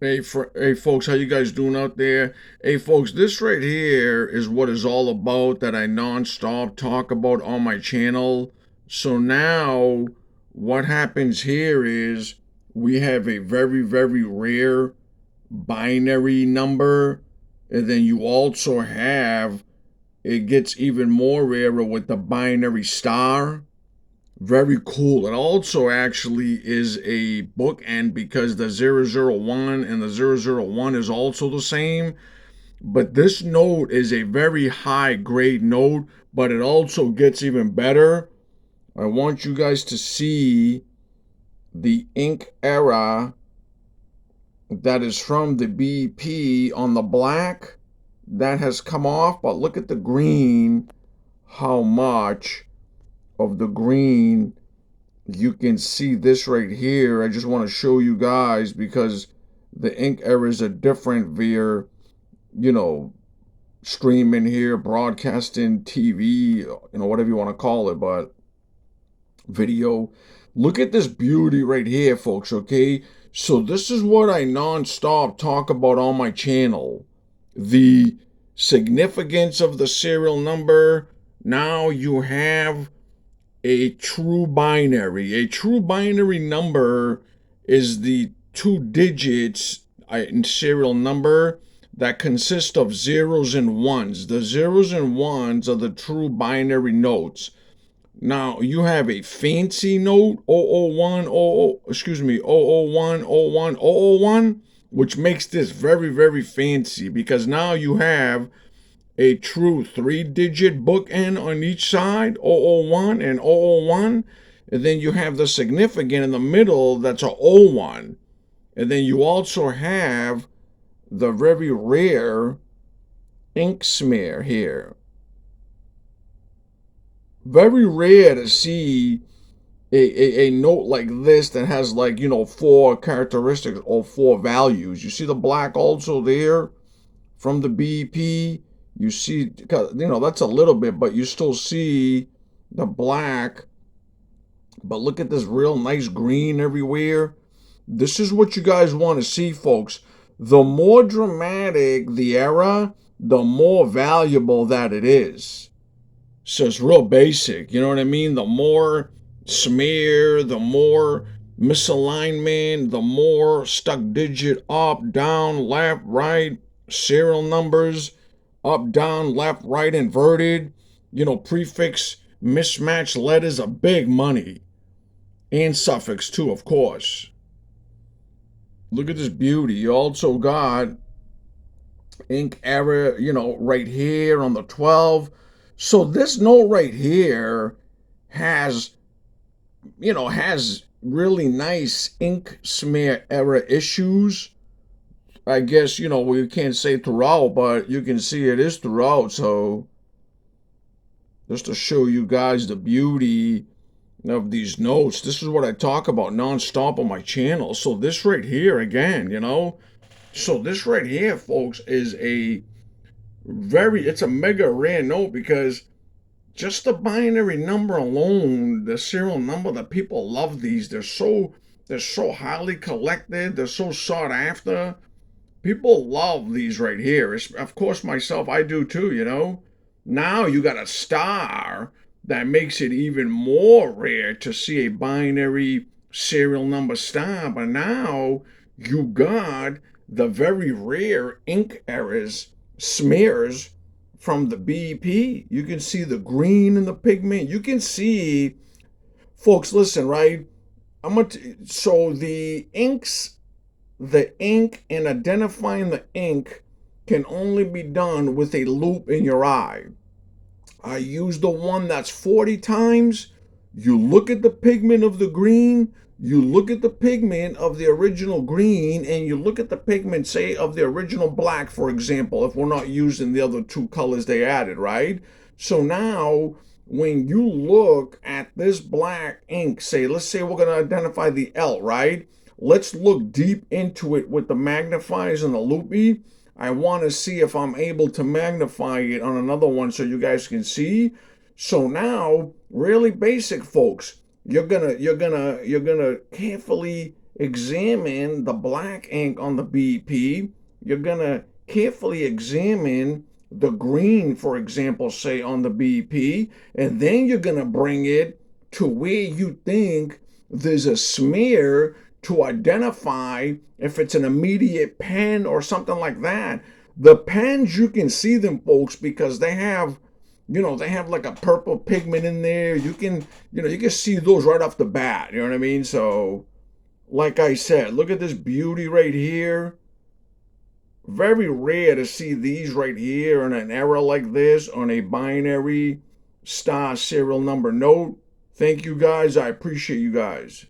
Hey folks, how you guys doing out there? Hey folks, this right here is what it's all about that I non-stop talk about on my channel. So now what happens here is we have a very, very rare binary number, and then you also have it gets even more rarer with the binary star. Very cool. It also actually is a bookend because the 001 and the 001 is also the same. But this note is a very high grade note, but it also gets even better. I want you guys to see the ink era that is from the BP on the black that has come off. But look at the green, how much of the green you can see this right here. I just want to show you guys because the ink errors are different via, you know, streaming here, broadcasting, TV, whatever you want to call it, but video. Look at this beauty right here, folks, okay? So this is what I non-stop talk about on my channel. The significance of the serial number. Now you have a true binary. A true binary number is the two digits in serial number that consist of zeros and ones. The zeros and ones are the true binary notes. Now you have a fancy note 001 excuse me 001 001 001, which makes this very, very fancy because now you have a true three-digit bookend on each side, 001 and 001. And then you have the significant in the middle that's a 01. And then you also have the very rare ink smear here. Very rare to see a note like this that has like, four characteristics or four values. You see the black also there from the BP. You see, that's a little bit, but you still see the black. But look at this real nice green everywhere. This is what you guys want to see, folks. The more dramatic the era, the more valuable that it is. So it's real basic, you know what I mean? The more smear, the more misalignment, the more stuck digit up, down, left, right, serial numbers, up, down, left, right, inverted, prefix, mismatched letters are big money. And suffix too, of course. Look at this beauty. You also got ink error, right here on the 12. So this note right here has, has really nice ink smear error issues. I guess, we can't say throughout, but you can see it is throughout. So just to show you guys the beauty of these notes, this is what I talk about nonstop on my channel. So this right here, again, so this right here, folks, is it's a mega rare note because just the binary number alone, the serial number, that people love these. They're so highly collected. They're so sought after. People love these right here. Of course, myself, I do too. Now you got a star that makes it even more rare to see a binary serial number star. But now you got the very rare ink errors, smears from the BP. You can see the green in the pigment. You can see, folks, listen, right? So the ink and identifying the ink can only be done with a loop in your eye. I use the one that's 40 times. You look at the pigment of the green, you look at the pigment of the original green, and you look at the pigment, say, of the original black, for example, if we're not using the other two colors they added, right? So now, when you look at this black ink, let's say we're going to identify the L, right? Let's look deep into it with the magnifiers and the loopy. I want to see if I'm able to magnify it on another one so you guys can see. So now, really basic, folks. You're gonna carefully examine the black ink on the BP. You're going to carefully examine the green, for example, say on the BP, and then you're going to bring it to where you think there's a smear to identify if it's an immediate pen or something like that. The pens, you can see them, folks, because they have, they have like a purple pigment in there. You can see those right off the bat. You know what I mean? So, like I said, look at this beauty right here. Very rare to see these right here on an error like this on a binary star serial number note. Thank you guys. I appreciate you guys.